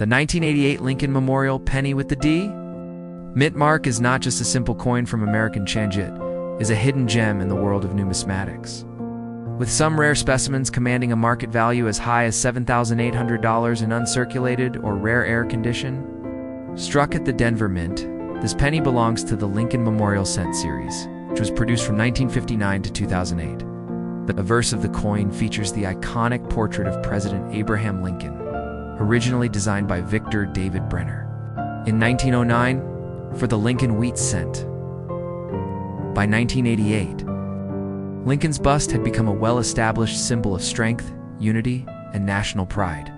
The 1988 Lincoln Memorial Penny with the D? Mintmark is not just a simple coin from American Chanjit, it is a hidden gem in the world of numismatics. With some rare specimens commanding a market value as high as $7,800 in uncirculated or rare air condition. Struck at the Denver Mint, this penny belongs to the Lincoln Memorial Cent series, which was produced from 1959 to 2008. The verse of the coin features the iconic portrait of President Abraham Lincoln, originally designed by Victor David Brenner. In 1909, for the Lincoln Wheat Cent. By 1988, Lincoln's bust had become a well-established symbol of strength, unity, and national pride.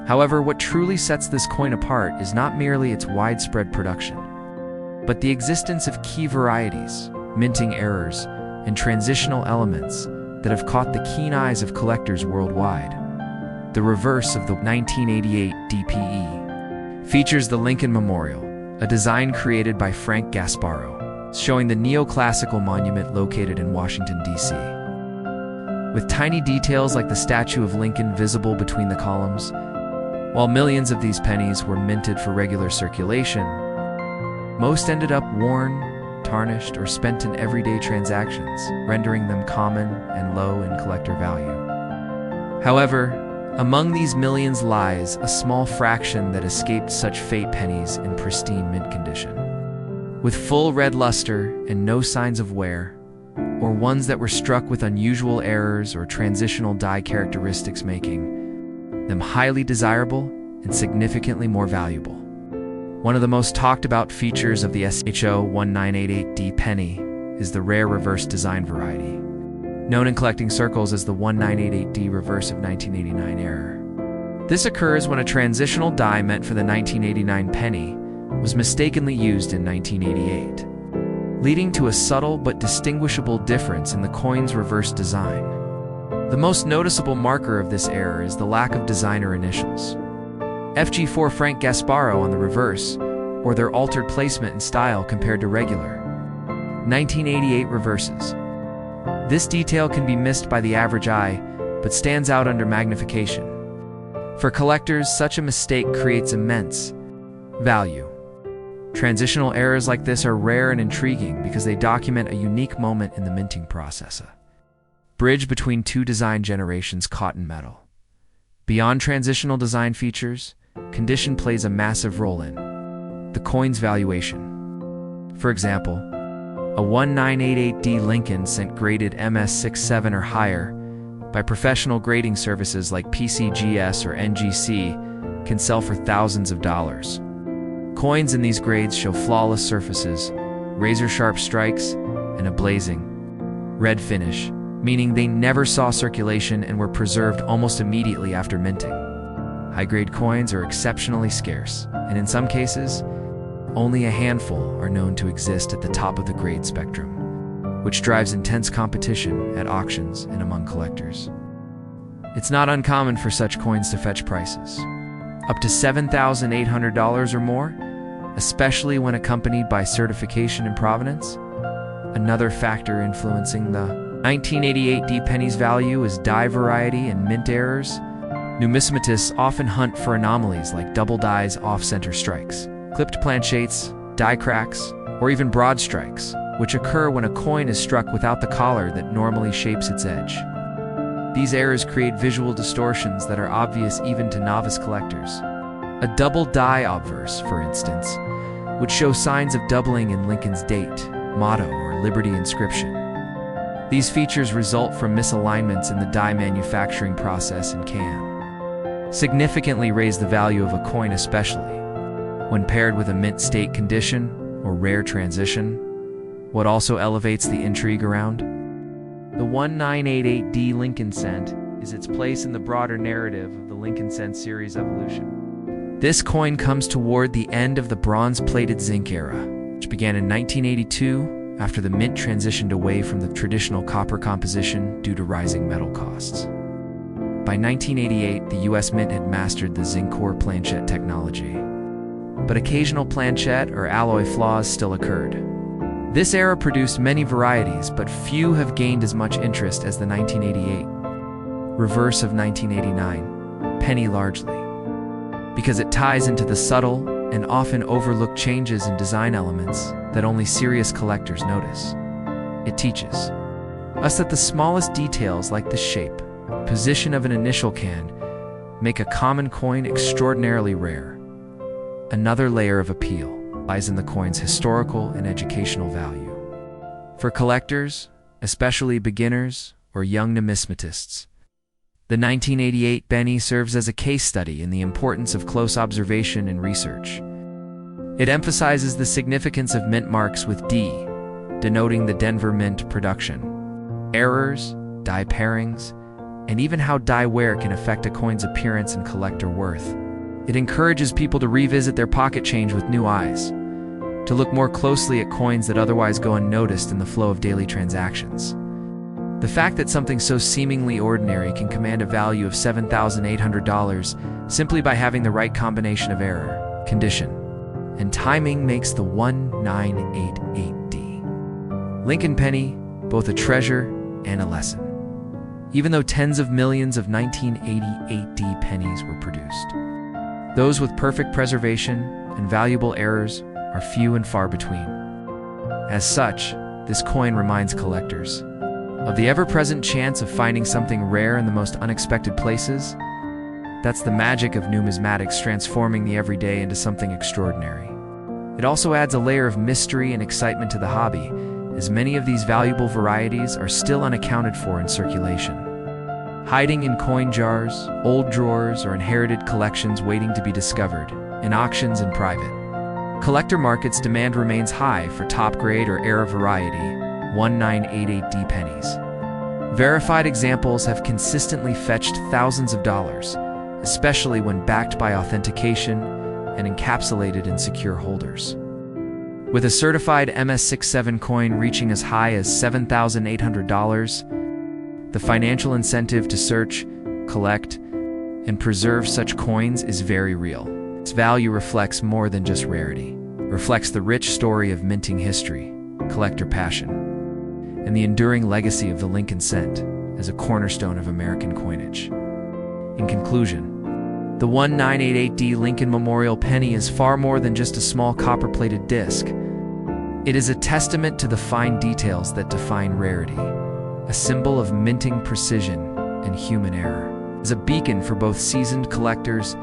However, what truly sets this coin apart is not merely its widespread production, but the existence of key varieties, minting errors, and transitional elements that have caught the keen eyes of collectors worldwide. The reverse of the 1988 DPE features the Lincoln Memorial, a design created by Frank Gasparro, showing the neoclassical monument located in Washington, D.C. With tiny details like the statue of Lincoln visible between the columns. While millions of these pennies were minted for regular circulation, most ended up worn, tarnished, or spent in everyday transactions, rendering them common and low in collector value. However, among these millions lies a small fraction that escaped such fate: pennies in pristine mint condition, with full red luster and no signs of wear, or ones that were struck with unusual errors or transitional die characteristics, making them highly desirable and significantly more valuable. One of the most talked about features of the SHO1988D penny is the rare reverse design variety, known in collecting circles as the 1988D reverse of 1989 error. This occurs when a transitional die meant for the 1989 penny was mistakenly used in 1988, leading to a subtle but distinguishable difference in the coin's reverse design. The most noticeable marker of this error is the lack of designer initials, FG4 Frank Gasparro on the reverse, or their altered placement and style compared to regular 1988 reverses. This detail can be missed by the average eye, but stands out under magnification. For collectors, such a mistake creates immense value. Transitional errors like this are rare and intriguing because they document a unique moment in the minting process, a bridge between two design generations caught in metal. Beyond transitional design features, condition plays a massive role in the coin's valuation. For example, a 1988D Lincoln Cent graded MS67 or higher by professional grading services like PCGS or NGC can sell for thousands of dollars. Coins in these grades show flawless surfaces, razor-sharp strikes, and a blazing red finish, meaning they never saw circulation and were preserved almost immediately after minting. High-grade coins are exceptionally scarce, and in some cases, only a handful are known to exist at the top of the grade spectrum, which drives intense competition at auctions and among collectors. It's not uncommon for such coins to fetch prices up to $7,800 or more, especially when accompanied by certification and provenance. Another factor influencing the 1988D penny's value is die variety and mint errors. Numismatists often hunt for anomalies like double dies off-center strikes, clipped planchettes, die cracks, or even broad strikes, which occur when a coin is struck without the collar that normally shapes its edge. These errors create visual distortions that are obvious even to novice collectors. A double die obverse, for instance, would show signs of doubling in Lincoln's date, motto, or liberty inscription. These features result from misalignments in the die manufacturing process and can significantly raise the value of a coin, especially when paired with a mint state condition or rare transition. What also elevates the intrigue around the 1988D Lincoln Cent is its place in the broader narrative of the Lincoln Cent series evolution. This coin comes toward the end of the bronze-plated zinc era, which began in 1982 after the mint transitioned away from the traditional copper composition due to rising metal costs. By 1988, the U.S. Mint had mastered the zinc core planchette technology, but occasional planchette or alloy flaws still occurred. This era produced many varieties, but few have gained as much interest as the 1988 reverse of 1989 penny largely. because it ties into the subtle and often overlooked changes in design elements that only serious collectors notice. It teaches us that the smallest details, like the shape, position of an initial can, make a common coin extraordinarily rare. Another layer of appeal lies in the coin's historical and educational value. For collectors, especially beginners or young numismatists, the 1988 penny serves as a case study in the importance of close observation and research. It emphasizes the significance of mint marks with D, denoting the Denver Mint production, errors, die pairings, and even how die wear can affect a coin's appearance and collector worth. It encourages people to revisit their pocket change with new eyes, to look more closely at coins that otherwise go unnoticed in the flow of daily transactions. The fact that something so seemingly ordinary can command a value of $7,800 simply by having the right combination of error, condition, and timing makes the 1988D Lincoln penny both a treasure and a lesson. Even though tens of millions of 1988D pennies were produced, those with perfect preservation and valuable errors are few and far between. As such, this coin reminds collectors of the ever-present chance of finding something rare in the most unexpected places. That's the magic of numismatics, transforming the everyday into something extraordinary. It also adds a layer of mystery and excitement to the hobby, as many of these valuable varieties are still unaccounted for in circulation, hiding in coin jars, old drawers, or inherited collections waiting to be discovered in auctions and private. Collector markets demand remains high for top-grade or era variety 1988D pennies. Verified examples have consistently fetched thousands of dollars, especially when backed by authentication and encapsulated in secure holders. With a certified MS67 coin reaching as high as $7,800, the financial incentive to search, collect, and preserve such coins is very real. Its value reflects more than just rarity. It reflects the rich story of minting history, collector passion, and the enduring legacy of the Lincoln cent as a cornerstone of American coinage. In conclusion, the 1988D Lincoln Memorial Penny is far more than just a small copper-plated disc. It is a testament to the fine details that define rarity, a symbol of minting precision and human error, as a beacon for both seasoned collectors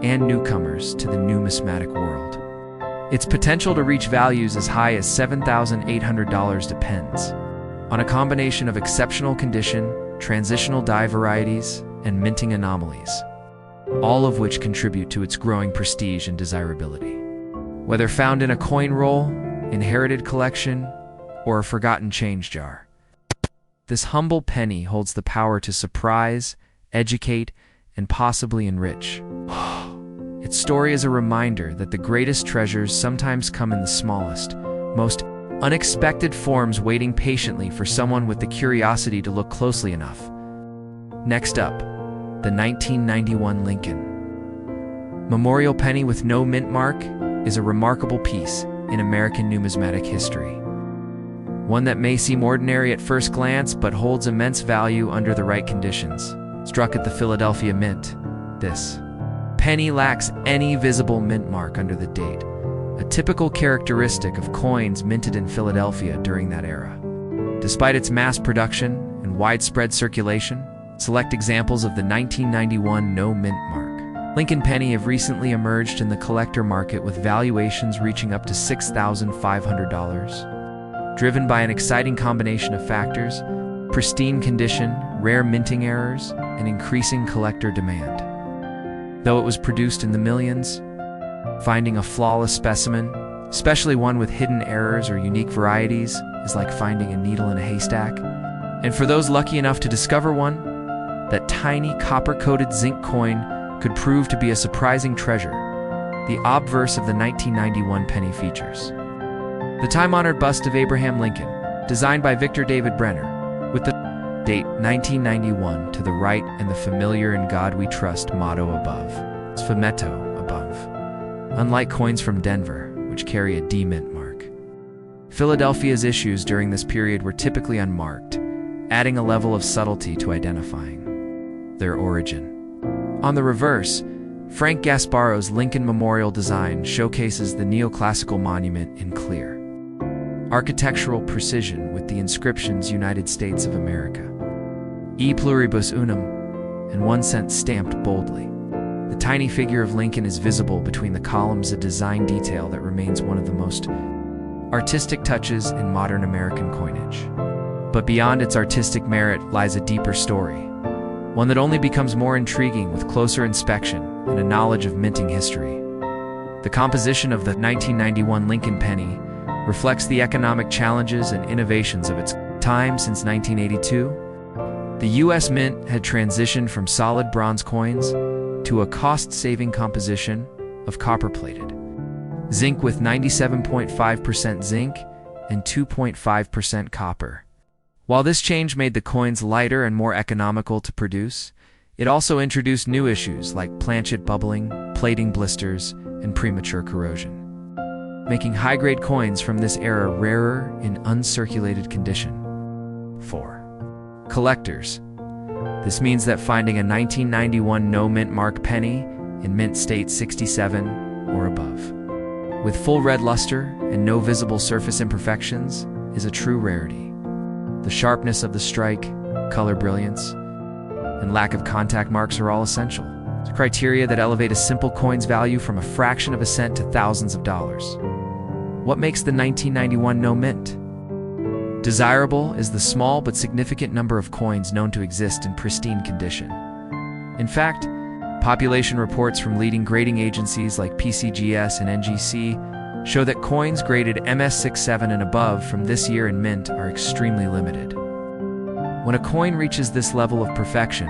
and newcomers to the numismatic world. Its potential to reach values as high as $7,800 depends on a combination of exceptional condition, transitional die varieties, and minting anomalies, all of which contribute to its growing prestige and desirability. Whether found in a coin roll, inherited collection, or a forgotten change jar, this humble penny holds the power to surprise, educate, and possibly enrich. Its story is a reminder that the greatest treasures sometimes come in the smallest, most unexpected forms, waiting patiently for someone with the curiosity to look closely enough. Next up, the 1991 Lincoln Memorial Penny with no mint mark is a remarkable piece in American numismatic history. One that may seem ordinary at first glance, but holds immense value under the right conditions. Struck at the Philadelphia Mint, this penny lacks any visible mint mark under the date, a typical characteristic of coins minted in Philadelphia during that era. Despite its mass production and widespread circulation, select examples of the 1991 no mint mark Lincoln penny have recently emerged in the collector market with valuations reaching up to $6,500. Driven by an exciting combination of factors: pristine condition, rare minting errors, and increasing collector demand. Though it was produced in the millions, finding a flawless specimen, especially one with hidden errors or unique varieties, is like finding a needle in a haystack. And for those lucky enough to discover one, that tiny copper-coated zinc coin could prove to be a surprising treasure. The obverse of the 1991 penny features the time-honored bust of Abraham Lincoln, designed by Victor David Brenner, with the date 1991 to the right and the familiar "In God We Trust" motto above. Sfumetto above. Unlike coins from Denver, which carry a D mint mark, Philadelphia's issues during this period were typically unmarked, adding a level of subtlety to identifying their origin. On the reverse, Frank Gasparo's Lincoln Memorial design showcases the neoclassical monument in clear architectural precision with the inscriptions United States of America, E pluribus unum, and 1 cent stamped boldly. The tiny figure of Lincoln is visible between the columns, a design detail that remains one of the most artistic touches in modern American coinage. But beyond its artistic merit lies a deeper story, one that only becomes more intriguing with closer inspection and a knowledge of minting history. The composition of the 1991 Lincoln penny reflects the economic challenges and innovations of its time. Since 1982, the U.S. Mint had transitioned from solid bronze coins to a cost-saving composition of copper-plated zinc with 97.5% zinc and 2.5% copper. While this change made the coins lighter and more economical to produce, it also introduced new issues like planchet bubbling, plating blisters, and premature corrosion, making high-grade coins from this era rarer in uncirculated condition. 4. Collectors. This means that finding a 1991 no-mint mark penny in mint state 67 or above, with full red luster and no visible surface imperfections, is a true rarity. The sharpness of the strike, color brilliance, and lack of contact marks are all essential. It's criteria that elevate a simple coin's value from a fraction of a cent to thousands of dollars. What makes the 1991 no mint desirable is the small but significant number of coins known to exist in pristine condition. In fact, population reports from leading grading agencies like PCGS and NGC show that coins graded MS67 and above from this year in mint are extremely limited. When a coin reaches this level of perfection,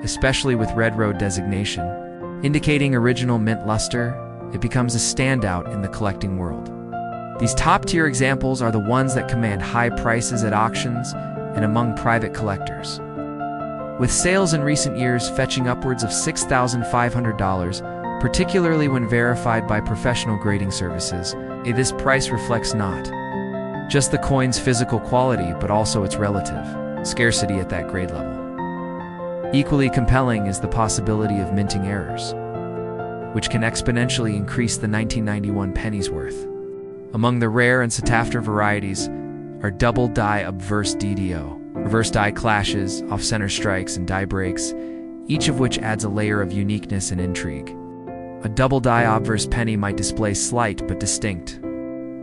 especially with red road designation, indicating original mint luster, it becomes a standout in the collecting world. These top-tier examples are the ones that command high prices at auctions and among private collectors, with sales in recent years fetching upwards of $6,500, particularly when verified by professional grading services. This price reflects not just the coin's physical quality, but also its relative scarcity at that grade level. Equally compelling is the possibility of minting errors, which can exponentially increase the 1991 penny's worth. Among the rare and sought after varieties are double die obverse DDO, reverse die clashes, off-center strikes, and die breaks, each of which adds a layer of uniqueness and intrigue. A double die obverse penny might display slight but distinct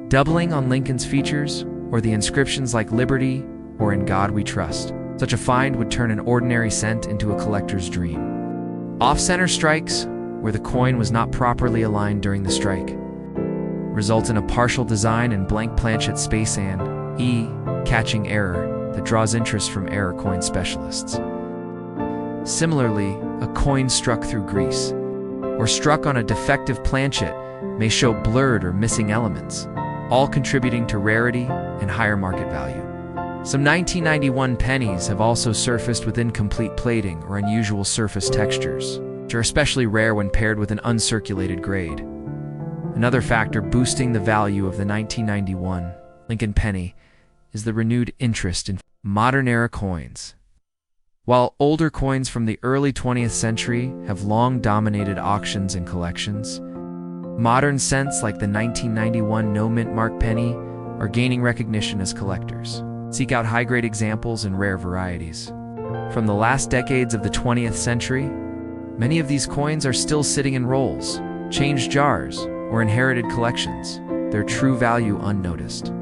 doubling on Lincoln's features, or the inscriptions like Liberty or In God We Trust. Such a find would turn an ordinary cent into a collector's dream. Off-center strikes, where the coin was not properly aligned during the strike, result in a partial design and blank planchet space and catching error that draws interest from error coin specialists. Similarly, a coin struck through grease or struck on a defective planchet may show blurred or missing elements, all contributing to rarity and higher market value. Some 1991 pennies have also surfaced with incomplete plating or unusual surface textures, which are especially rare when paired with an uncirculated grade. Another factor boosting the value of the 1991 Lincoln penny is the renewed interest in modern-era coins. While older coins from the early 20th century have long dominated auctions and collections, modern cents like the 1991 no-mint mark penny are gaining recognition as collectors. Seek out high-grade examples and rare varieties. From the last decades of the 20th century, many of these coins are still sitting in rolls, changed jars, or inherited collections, their true value unnoticed.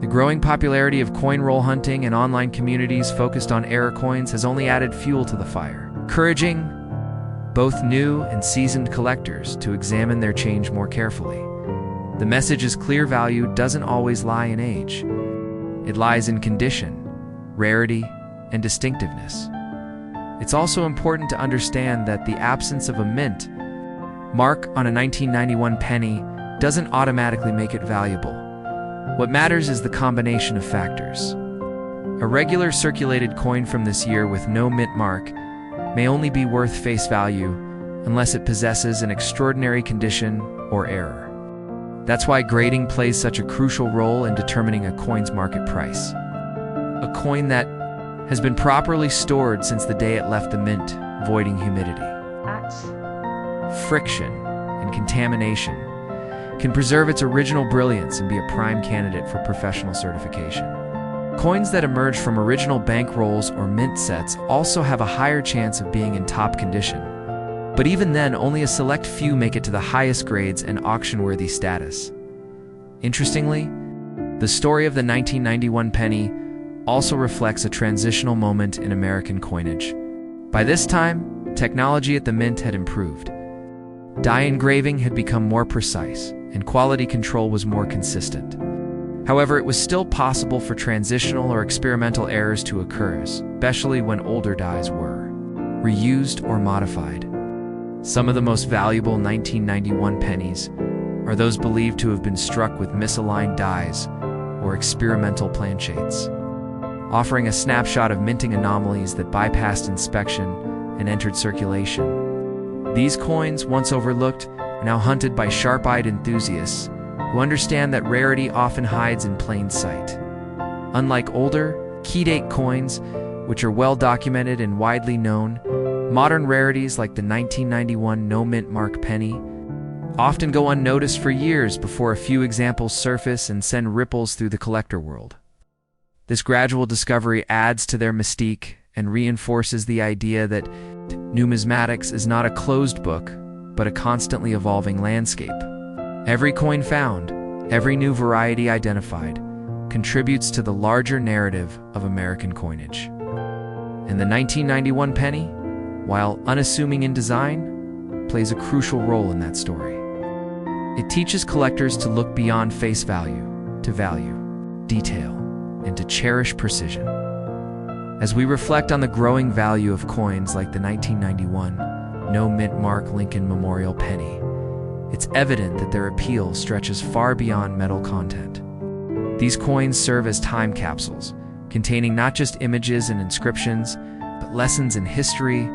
The growing popularity of coin roll hunting and online communities focused on error coins has only added fuel to the fire, encouraging both new and seasoned collectors to examine their change more carefully. The message is clear: value doesn't always lie in age. It lies in condition, rarity, and distinctiveness. It's also important to understand that the absence of a mint mark on a 1991 penny doesn't automatically make it valuable. What matters is the combination of factors. A regular circulated coin from this year with no mint mark may only be worth face value unless it possesses an extraordinary condition or error. That's why grading plays such a crucial role in determining a coin's market price. A coin that has been properly stored since the day it left the mint, avoiding humidity, friction, and contamination, can preserve its original brilliance and be a prime candidate for professional certification. Coins that emerge from original bank rolls or mint sets also have a higher chance of being in top condition. But even then, only a select few make it to the highest grades and auction-worthy status. Interestingly, the story of the 1991 penny also reflects a transitional moment in American coinage. By this time, technology at the mint had improved. Die engraving had become more precise, and quality control was more consistent. However, it was still possible for transitional or experimental errors to occur, especially when older dies were reused or modified. Some of the most valuable 1991 pennies are those believed to have been struck with misaligned dies or experimental planchates, offering a snapshot of minting anomalies that bypassed inspection and entered circulation. These coins, once overlooked, are now hunted by sharp-eyed enthusiasts who understand that rarity often hides in plain sight. Unlike older, key-date coins, which are well documented and widely known, modern rarities like the 1991 no-mint-mark penny often go unnoticed for years before a few examples surface and send ripples through the collector world. This gradual discovery adds to their mystique and reinforces the idea that numismatics is not a closed book, but a constantly evolving landscape. Every coin found, every new variety identified, contributes to the larger narrative of American coinage. And the 1991 penny, while unassuming in design, plays a crucial role in that story. It teaches collectors to look beyond face value, to value detail, and to cherish precision. As we reflect on the growing value of coins like the 1991 no mint mark Lincoln Memorial penny, it's evident that their appeal stretches far beyond metal content. These coins serve as time capsules, containing not just images and inscriptions, but lessons in history,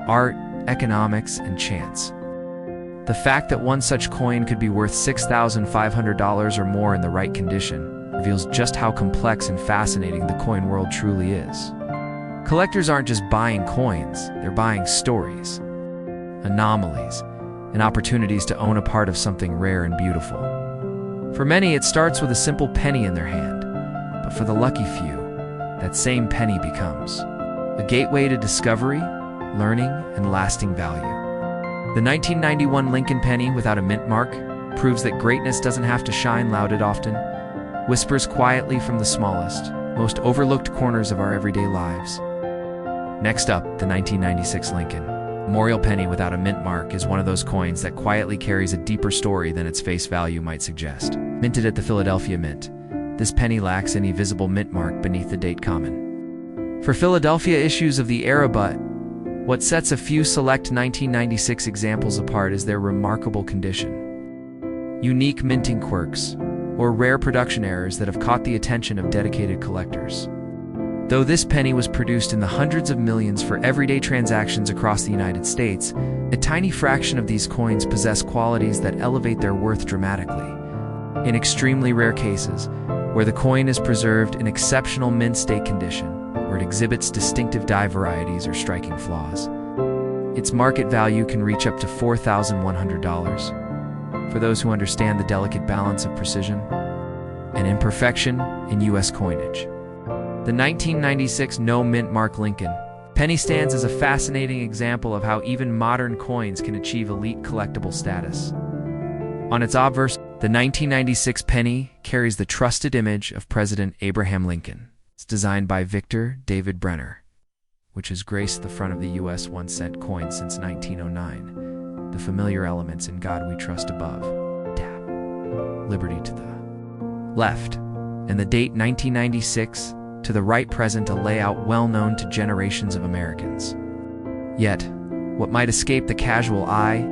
art, economics, and chance. The fact that one such coin could be worth $6,500 or more in the right condition reveals just how complex and fascinating the coin world truly is. Collectors aren't just buying coins, they're buying stories, anomalies, and opportunities to own a part of something rare and beautiful. For many, it starts with a simple penny in their hand, but for the lucky few, that same penny becomes a gateway to discovery, learning, and lasting value. The 1991 Lincoln penny without a mint mark proves that greatness doesn't have to shine loud. It often whispers quietly from the smallest, most overlooked corners of our everyday lives. Next up, the 1996 Lincoln Memorial penny without a mint mark is one of those coins that quietly carries a deeper story than its face value might suggest. Minted at the Philadelphia Mint, this penny lacks any visible mint mark beneath the date common. For Philadelphia issues of the era, but what sets a few select 1996 examples apart is their remarkable condition. Unique minting quirks, or rare production errors that have caught the attention of dedicated collectors. Though this penny was produced in the hundreds of millions for everyday transactions across the United States, a tiny fraction of these coins possess qualities that elevate their worth dramatically. In extremely rare cases, where the coin is preserved in exceptional mint state condition, or it exhibits distinctive die varieties or striking flaws, its market value can reach up to $4,100. For those who understand the delicate balance of precision and imperfection in U.S. coinage. The 1996 no mint mark Lincoln penny stands as a fascinating example of how even modern coins can achieve elite collectible status. On its obverse, the 1996 penny carries the trusted image of President Abraham Lincoln. It's designed by Victor David Brenner, which has graced the front of the U.S. 1-cent coin since 1909. The familiar elements in God We Trust above, tap, liberty to the left, and the date 1996 to the right present a layout well known to generations of Americans. Yet, what might escape the casual eye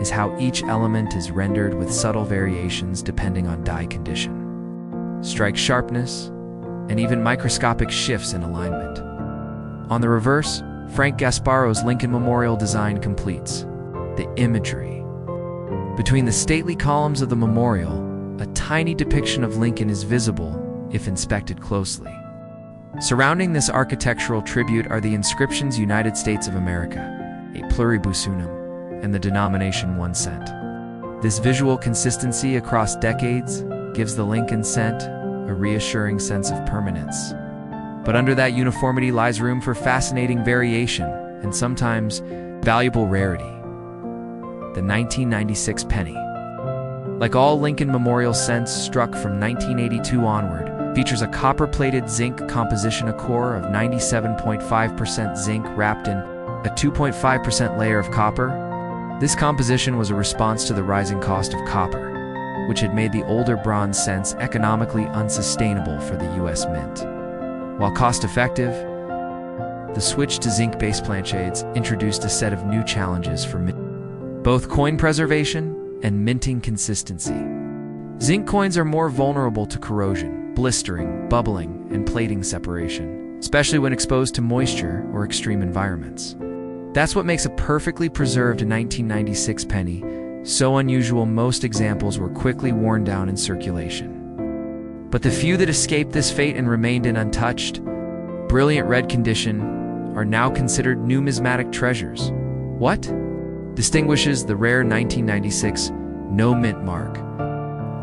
is how each element is rendered with subtle variations depending on die condition, strike sharpness, and even microscopic shifts in alignment. On the reverse, Frank Gasparo's Lincoln Memorial design completes the imagery. Between the stately columns of the memorial, a tiny depiction of Lincoln is visible if inspected closely. Surrounding this architectural tribute are the inscriptions United States of America, a pluribus unum, and the denomination 1 cent. This visual consistency across decades gives the Lincoln cent a reassuring sense of permanence. But under that uniformity lies room for fascinating variation and sometimes valuable rarity. The 1996 penny. Like all Lincoln Memorial cents struck from 1982 onward, features a copper-plated zinc composition, a core of 97.5% zinc wrapped in a 2.5% layer of copper. This composition was a response to the rising cost of copper, which had made the older bronze cents economically unsustainable for the U.S. Mint. While cost-effective, the switch to zinc-based planchades introduced a set of new challenges for both coin preservation and minting consistency. Zinc coins are more vulnerable to corrosion, blistering, bubbling, and plating separation, especially when exposed to moisture or extreme environments. That's what makes a perfectly preserved 1996 penny so unusual. Most examples were quickly worn down in circulation. But the few that escaped this fate and remained in untouched, brilliant red condition are now considered numismatic treasures. What distinguishes the rare 1996 no mint mark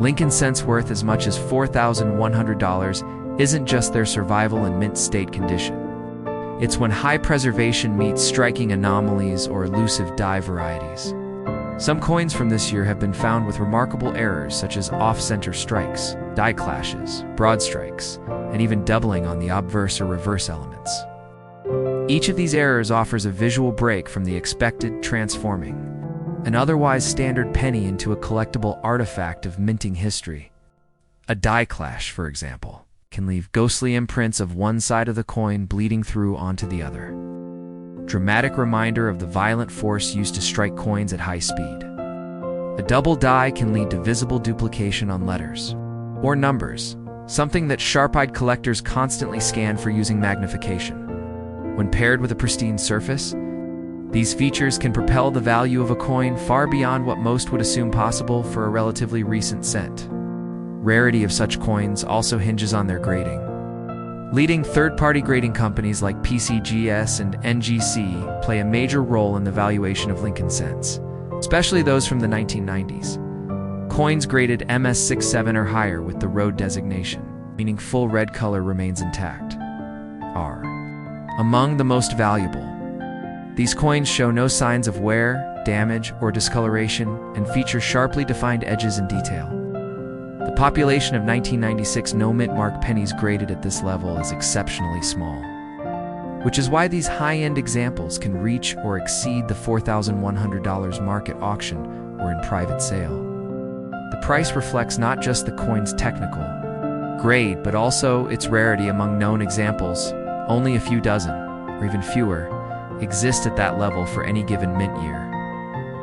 Lincoln cents worth as much as $4,100 isn't just their survival in mint state condition. It's when high preservation meets striking anomalies or elusive die varieties. Some coins from this year have been found with remarkable errors such as off-center strikes, die clashes, broad strikes, and even doubling on the obverse or reverse elements. Each of these errors offers a visual break from the expected, transforming an otherwise standard penny into a collectible artifact of minting history. A die clash, for example, can leave ghostly imprints of one side of the coin bleeding through onto the other. Dramatic reminder of the violent force used to strike coins at high speed. A double die can lead to visible duplication on letters or numbers, something that sharp-eyed collectors constantly scan for using magnification. When paired with a pristine surface, these features can propel the value of a coin far beyond what most would assume possible for a relatively recent cent. Rarity of such coins also hinges on their grading. Leading third-party grading companies like PCGS and NGC play a major role in the valuation of Lincoln cents, especially those from the 1990s. Coins graded MS67 or higher with the road designation, meaning full red color remains intact, are among the most valuable. These coins show no signs of wear, damage, or discoloration and feature sharply defined edges and detail. The population of 1996 no mint mark pennies graded at this level is exceptionally small, which is why these high-end examples can reach or exceed the $4,100 mark at auction or in private sale. The price reflects not just the coin's technical grade, but also its rarity. Among known examples, only a few dozen, or even fewer, exist at that level for any given mint year.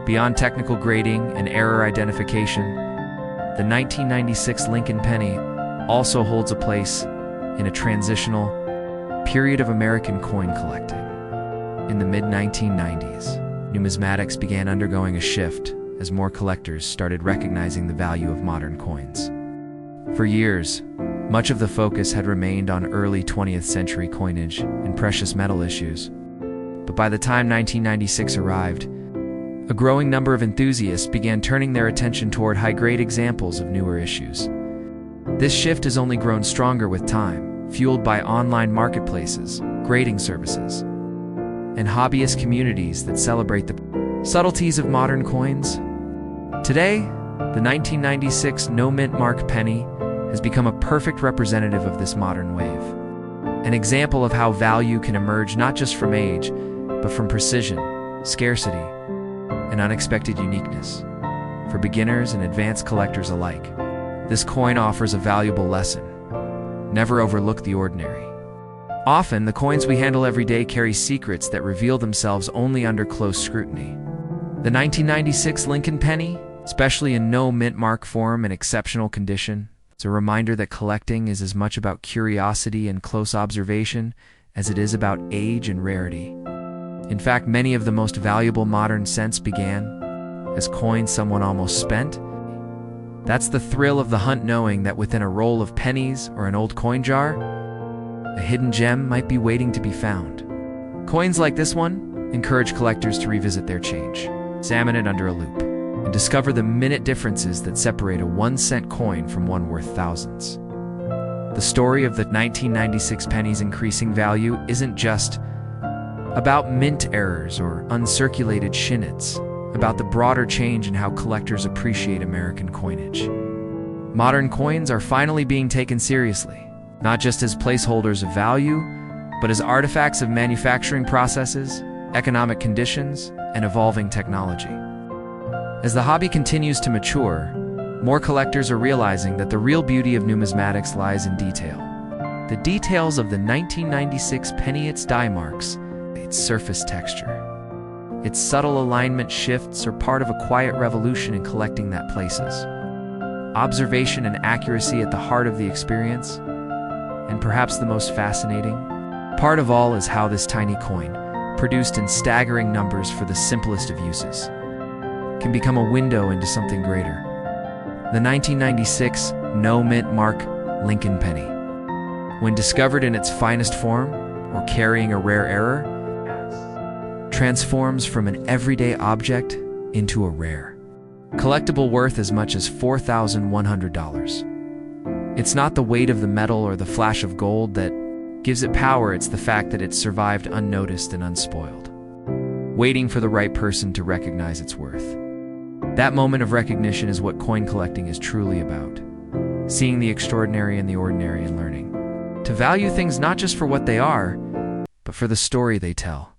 Beyond technical grading and error identification, the 1996 Lincoln penny also holds a place in a transitional period of American coin collecting. In the mid-1990s, numismatics began undergoing a shift as more collectors started recognizing the value of modern coins. For years, much of the focus had remained on early 20th century coinage and precious metal issues. But by the time 1996 arrived, a growing number of enthusiasts began turning their attention toward high-grade examples of newer issues. This shift has only grown stronger with time, fueled by online marketplaces, grading services, and hobbyist communities that celebrate the subtleties of modern coins. Today, the 1996 no mint mark penny has become a perfect representative of this modern wave, an example of how value can emerge not just from age, but from precision, scarcity, and unexpected uniqueness. For beginners and advanced collectors alike, this coin offers a valuable lesson. Never overlook the ordinary. Often, the coins we handle every day carry secrets that reveal themselves only under close scrutiny. The 1996 Lincoln penny, especially in no mint mark form and exceptional condition, is a reminder that collecting is as much about curiosity and close observation as it is about age and rarity. In fact, many of the most valuable modern cents began as coins someone almost spent. That's the thrill of the hunt, knowing that within a roll of pennies or an old coin jar, a hidden gem might be waiting to be found. Coins like this one encourage collectors to revisit their change Examine it under a loupe and discover the minute differences that separate a 1-cent coin from one worth thousands. The story of the 1996 penny's increasing value isn't just about mint errors or uncirculated shinets, about the broader change in how collectors appreciate American coinage. Modern coins are finally being taken seriously, not just as placeholders of value, but as artifacts of manufacturing processes, economic conditions, and evolving technology. As the hobby continues to mature, more collectors are realizing that the real beauty of numismatics lies in detail. The details of the 1996 penny, its die marks, its surface texture. Its subtle alignment shifts are part of a quiet revolution in collecting that places. Observation and accuracy at the heart of the experience, and perhaps the most fascinating part of all is how this tiny coin, produced in staggering numbers for the simplest of uses, can become a window into something greater. The 1996 no mint mark Lincoln penny, when discovered in its finest form or carrying a rare error, transforms from an everyday object into a rare, collectible worth as much as $4,100. It's not the weight of the metal or the flash of gold that gives it power, it's the fact that it survived unnoticed and unspoiled, waiting for the right person to recognize its worth. That moment of recognition is what coin collecting is truly about. Seeing the extraordinary in the ordinary and learning to value things not just for what they are, but for the story they tell.